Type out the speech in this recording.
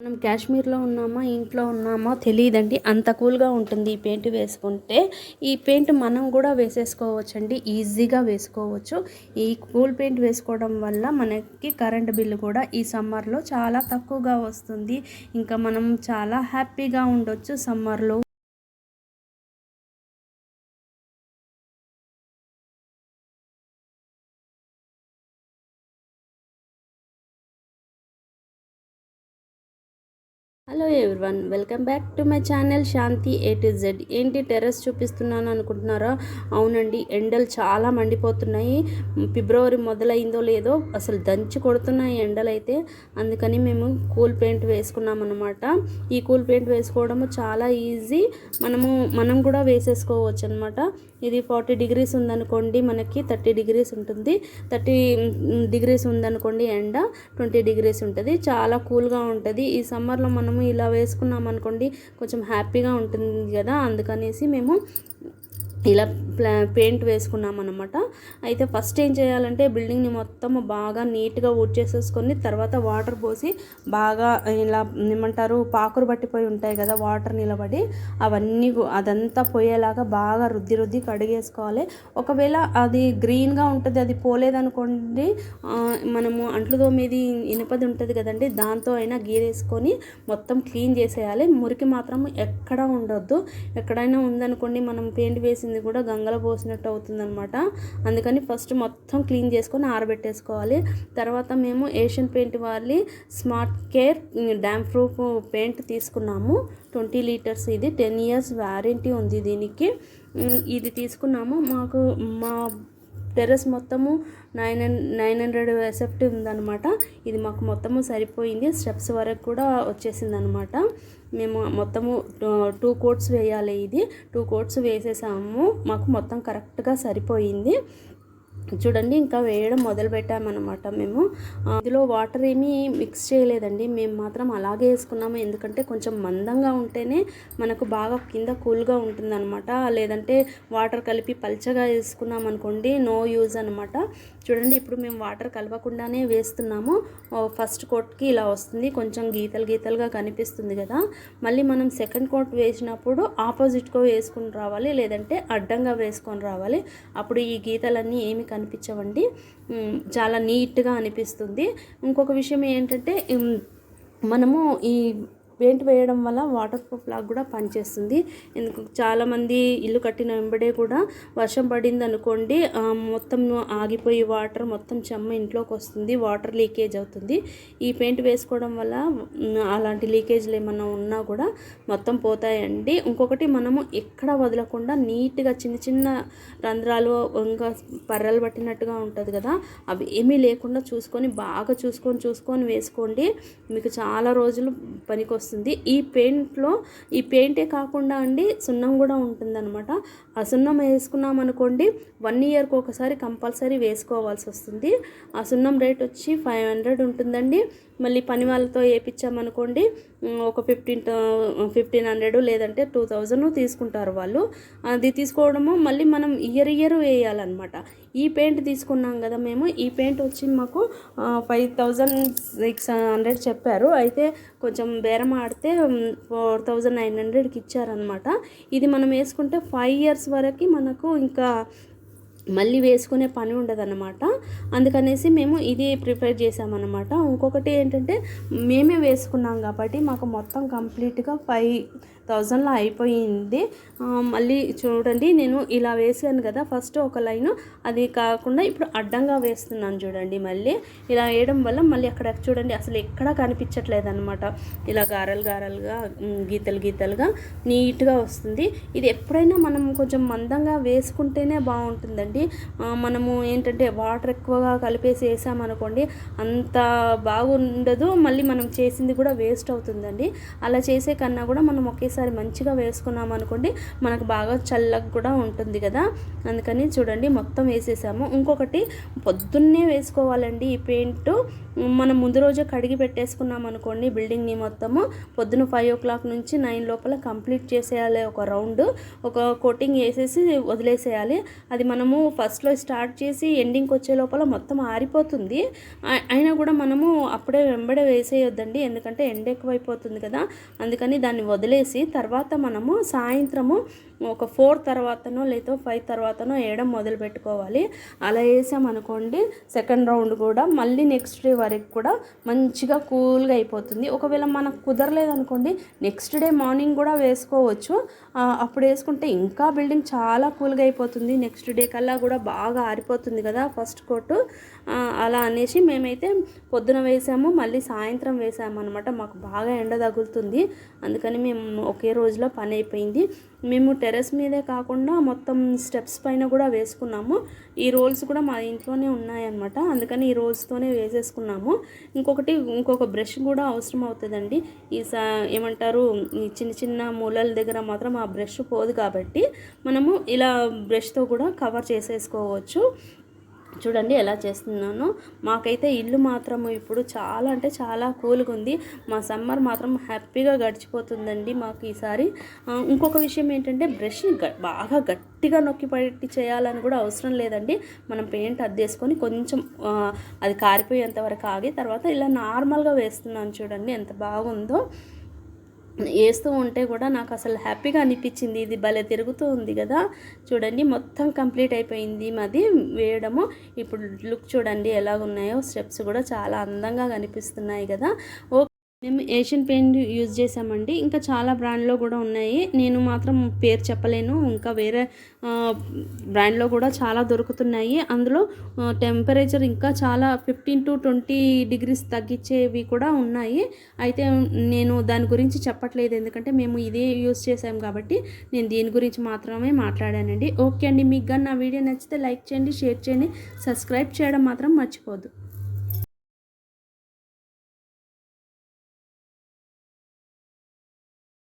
మనం కాశ్మీర్లో ఉన్నామా ఇంట్లో ఉన్నామా తెలియదండి, అంత కూల్గా ఉంటుంది ఈ పెయింట్ వేసుకుంటే. ఈ పెయింట్ మనం కూడా వేసేసుకోవచ్చండి, ఈజీగా వేసుకోవచ్చు. ఈ కూల్ పెయింట్ వేసుకోవడం వల్ల మనకి కరెంట్ బిల్లు కూడా ఈ సమ్మర్లో చాలా తక్కువగా వస్తుంది. ఇంకా మనం చాలా హ్యాపీగా ఉండొచ్చు సమ్మర్లో. Hello everyone, welcome back to my channel Shanti A to Z. ఏంటి టెర్రస్ చూపిస్తున్నాను అనుకుంటున్నారా? అవునండి, ఎండలు చాలా మండిపోతున్నాయి. ఫిబ్రవరి మొదలైందో లేదో అసలు దంచి కొడుతున్నాయి ఎండలు అయితే. అందుకని మేము కూల్ పెయింట్ వేసుకున్నాం అనమాట. ఈ కూల్ పెయింట్ వేసుకోవడము చాలా ఈజీ. మనం కూడా వేసేసుకోవచ్చు అనమాట. ఇది 40 డిగ్రీస్ ఉందనుకోండి, మనకి 30 డిగ్రీస్ ఉంటుంది. 30 డిగ్రీస్ ఉందనుకోండి ఎండ, 20 డిగ్రీస్ ఉంటుంది. చాలా కూల్గా ఉంటుంది. ఈ సమ్మర్లో మనము ఇలా వేసుకున్నాం అనుకోండి, కొంచెం హ్యాపీగా ఉంటుంది కదా. అందుకనేసి మేము ఇలా పెయింట్ వేసుకున్నాం అనమాట. అయితే ఫస్ట్ ఏం చేయాలంటే బిల్డింగ్ని మొత్తం బాగా నీట్గా ఊడ్చేసేసుకొని తర్వాత వాటర్ పోసి బాగా ఇలా ఏమంటారు, పాకురు పట్టిపోయి ఉంటాయి కదా వాటర్ నిలబడి, అవన్నీ అదంతా పోయేలాగా బాగా రుద్ది కడిగేసుకోవాలి. ఒకవేళ అది గ్రీన్గా ఉంటుంది, అది పోలేదనుకోండి, మనము అంట్లు తోమేది ఇనుపది ఉంటుంది కదండి, దాంతో అయినా గీరేసుకొని మొత్తం క్లీన్ చేసేయాలి. మురికి మాత్రం ఎక్కడ ఉండొద్దు. ఎక్కడైనా ఉందనుకోండి, మనం పెయింట్ వేసింది కూడా గంగలో పోసినట్టు అవుతుందన్నమాట. అందుకని ఫస్ట్ మొత్తం క్లీన్ చేసుకొని ఆరబెట్టేసుకోవాలి. తర్వాత మేము ఏషియన్ పెయింట్ వాళ్ళ smart care dam proof paint తీసుకున్నాము. 20 లీటర్స్. ఇది 10 ఇయర్స్ వారంటీ ఉంది దీనికి. ఇది తీసుకున్నాము. మా టెర్రస్ మొత్తము 900 ఎసెప్ట్ ఉందన్నమాట. ఇది మాకు మొత్తము సరిపోయింది. స్టెప్స్ వరకు కూడా వచ్చేసింది అనమాట. మేము మొత్తము 2 కోట్స్ వేయాలి. ఇది 2 కోట్స్ వేసేసాము. మాకు మొత్తం కరెక్ట్గా సరిపోయింది. చూడండి, ఇంకా వేయడం మొదలు పెట్టామన్నమాట. మేము ఇందులో వాటర్ ఏమీ మిక్స్ చేయలేదండి, మేము మాత్రం అలాగే వేసుకున్నాము. ఎందుకంటే కొంచెం మందంగా ఉంటేనే మనకు బాగా కింద కూల్గా ఉంటుందన్నమాట. లేదంటే వాటర్ కలిపి పల్చగా వేసుకున్నాం అనుకోండి, నో యూజ్ అనమాట. చూడండి, ఇప్పుడు మేము వాటర్ కలపకుండానే వేస్తున్నాము. ఫస్ట్ కోట్కి ఇలా వస్తుంది, కొంచెం గీతలుగా కనిపిస్తుంది కదా. మళ్ళీ మనం సెకండ్ కోట్ వేసినప్పుడు ఆపోజిట్గా వేసుకుని రావాలి, లేదంటే అడ్డంగా వేసుకొని రావాలి. అప్పుడు ఈ గీతలన్నీ ఏమి కనిపించవండి, చాలా నీట్గా అనిపిస్తుంది. ఇంకొక విషయం ఏంటంటే, మనము ఈ పెయింట్ వేయడం వల్ల వాటర్ ప్రూఫ్ లాగా కూడా పనిచేస్తుంది. ఎందుకు చాలామంది ఇల్లు కట్టిన వెంబడే కూడా వర్షం పడింది అనుకోండి, మొత్తం ఆగిపోయి వాటర్ మొత్తం చెమ్మ ఇంట్లోకి వస్తుంది, వాటర్ లీకేజ్ అవుతుంది. ఈ పెయింట్ వేసుకోవడం వల్ల అలాంటి లీకేజ్లు ఏమన్నా ఉన్నా కూడా మొత్తం పోతాయండి. ఇంకొకటి, మనము ఎక్కడ వదలకుండా నీట్గా చిన్న రంధ్రాలు ఇంకా పర్రలు పట్టినట్టుగా ఉంటుంది కదా, అవి ఏమీ లేకుండా బాగా చూసుకొని వేసుకోండి. మీకు చాలా రోజులు పనికొస్తుంది. ఈ పెయింటే కాకుండా అండి, సున్నం కూడా ఉంటుందన్నమాట. ఆ సున్నం వేసుకున్నాం అనుకోండి, 1 ఇయర్కి ఒకసారి కంపల్సరీ వేసుకోవాల్సి వస్తుంది. ఆ సున్నం రేట్ వచ్చి 500 ఉంటుందండి. మళ్ళీ పని వాళ్ళతో వేయించామనుకోండి, ఒక 1500 లేదంటే 2000 తీసుకుంటారు వాళ్ళు. అది తీసుకోవడము మళ్ళీ మనం ఇయర్ వేయాలన్నమాట. ఈ పెయింట్ తీసుకున్నాం కదా మేము, ఈ పెయింట్ వచ్చి మాకు 5600 చెప్పారు. అయితే కొంచెం బేరం ఆడితే 4900కి ఇచ్చారనమాట. ఇది మనం వేసుకుంటే 5 ఇయర్స్ వరకు మనకు ఇంకా మళ్ళీ వేసుకునే పని ఉండదన్నమాట. అందుకనేసి మేము ఇది ప్రిఫర్ చేసామన్నమాట. ఇంకొకటి ఏంటంటే, మేమే వేసుకున్నాం కాబట్టి మాకు మొత్తం కంప్లీట్గా 5000లో అయిపోయింది. మళ్ళీ చూడండి, నేను ఇలా వేసాను కదా ఫస్ట్ ఒక లైను, అది కాకుండా ఇప్పుడు అడ్డంగా వేస్తున్నాను చూడండి. మళ్ళీ ఇలా వేయడం వల్ల మళ్ళీ అక్కడ చూడండి, అసలు ఎక్కడా కనిపించట్లేదు అనమాట. ఇలా గారలుగా గీతలుగా నీట్గా వస్తుంది. ఇది ఎప్పుడైనా మనం కొంచెం మందంగా వేసుకుంటేనే బాగుంటుందండి. మనము ఏంటంటే వాటర్ ఎక్కువగా కలిపేసి వేసామనుకోండి, అంత బాగుండదు. మళ్ళీ మనం చేసింది కూడా వేస్ట్ అవుతుందండి. అలా చేసే కన్నా కూడా మనం ఒకేసారి మంచిగా వేసుకున్నాం అనుకోండి, మనకు బాగా చల్లగా కూడా ఉంటుంది కదా. అందుకని చూడండి, మొత్తం వేసేసాము. ఇంకొకటి, పొద్దున్నే వేసుకోవాలండి ఈ పెయింట్. మనం ముందు రోజే కడిగి పెట్టేసుకున్నాం అనుకోండి, బిల్డింగ్ని మొత్తము పొద్దున 5 o'clock నుంచి 9 లోపల కంప్లీట్ చేసేయాలి. ఒక రౌండ్ ఒక కోటింగ్ వేసేసి వదిలేసేయాలి. అది మనము ఫస్ట్లో స్టార్ట్ చేసి ఎండింగ్కి వచ్చే లోపల మొత్తం ఆరిపోతుంది. అయినా కూడా మనము అప్పుడే వెంబడే వేసేయొద్దండి, ఎందుకంటే ఎండ ఎక్కువైపోతుంది కదా. అందుకని దాన్ని వదిలేసి తర్వాత మనము సాయంత్రము ఒక 4 తర్వాతనో లేదా 5 తర్వాతనో వేయడం మొదలు పెట్టుకోవాలి. అలా వేసామనుకోండి సెకండ్ రౌండ్ కూడా మళ్ళీ నెక్స్ట్ డే వరకు కూడా మంచిగా కూల్గా అయిపోతుంది. ఒకవేళ మనకు కుదరలేదనుకోండి నెక్స్ట్ డే మార్నింగ్ కూడా వేసుకోవచ్చు. అప్పుడు వేసుకుంటే ఇంకా బిల్డింగ్ చాలా కూల్గా అయిపోతుంది. నెక్స్ట్ డే కల్లా కూడా బాగా ఆరిపోతుంది కదా ఫస్ట్ కోటు. అలా అనేసి మేమైతే పొద్దున వేసాము, మళ్ళీ సాయంత్రం వేసాము అనమాట. మాకు బాగా ఎండ తగులుతుంది, అందుకని మేము ఒకే రోజులో పని అయిపోయింది. మేము టెర్రస్ మీదే కాకుండా మొత్తం స్టెప్స్ పైన కూడా వేసుకున్నాము. ఈ రోల్స్ కూడా మా ఇంట్లోనే ఉన్నాయన్నమాట, అందుకని ఈ రోల్స్తోనే వేసేసుకున్నాము. ఇంకొక బ్రష్ కూడా అవసరం అవుతుందండి. ఏమంటారు, ఈ చిన్న చిన్న మూలల దగ్గర మాత్రం ఆ బ్రష్ పోదు కాబట్టి మనము ఇలా బ్రష్తో కూడా కవర్ చేసేసుకోవచ్చు. చూడండి ఎలా చేస్తున్నాను. మాకైతే ఇల్లు మాత్రం ఇప్పుడు చాలా అంటే చాలా కూల్గా ఉంది. మా సమ్మర్ మాత్రం హ్యాపీగా గడిచిపోతుందండి మాకు ఈసారి. ఇంకొక విషయం ఏంటంటే బ్రష్ని బాగా గట్టిగా నొక్కి పట్టి చేయాలని కూడా అవసరం లేదండి. మనం పెయింట్ అద్దేసుకొని కొంచెం అది కారిపోయేంత వరకు ఆగి తర్వాత ఇలా నార్మల్గా వేస్తున్నాను. చూడండి ఎంత బాగుందో. వేస్తూ ఉంటే కూడా నాకు అసలు హ్యాపీగా అనిపించింది. ఇది భలే తిరుగుతూ ఉంది కదా. చూడండి మొత్తం కంప్లీట్ అయిపోయింది మాది వేయడము. ఇప్పుడు లుక్ చూడండి ఎలా ఉన్నాయో, స్టెప్స్ కూడా చాలా అందంగా కనిపిస్తున్నాయి కదా. మేము ఏషియన్ పెయింట్ యూజ్ చేసామండి. ఇంకా చాలా బ్రాండ్లో కూడా ఉన్నాయి, నేను మాత్రం పేరు చెప్పలేను. ఇంకా వేరే బ్రాండ్లో కూడా చాలా దొరుకుతున్నాయి. అందులో టెంపరేచర్ ఇంకా చాలా 15 to 20 degrees తగ్గించేవి కూడా ఉన్నాయి. అయితే నేను దాని గురించి చెప్పట్లేదు, ఎందుకంటే మేము ఇదే యూజ్ చేసాం కాబట్టి నేను దీని గురించి మాత్రమే మాట్లాడానండి. ఓకే అండి, మీకు కానీ నా వీడియో నచ్చితే లైక్ చేయండి, షేర్ చేయండి, సబ్స్క్రైబ్ చేయడం మాత్రం మర్చిపోద్దు.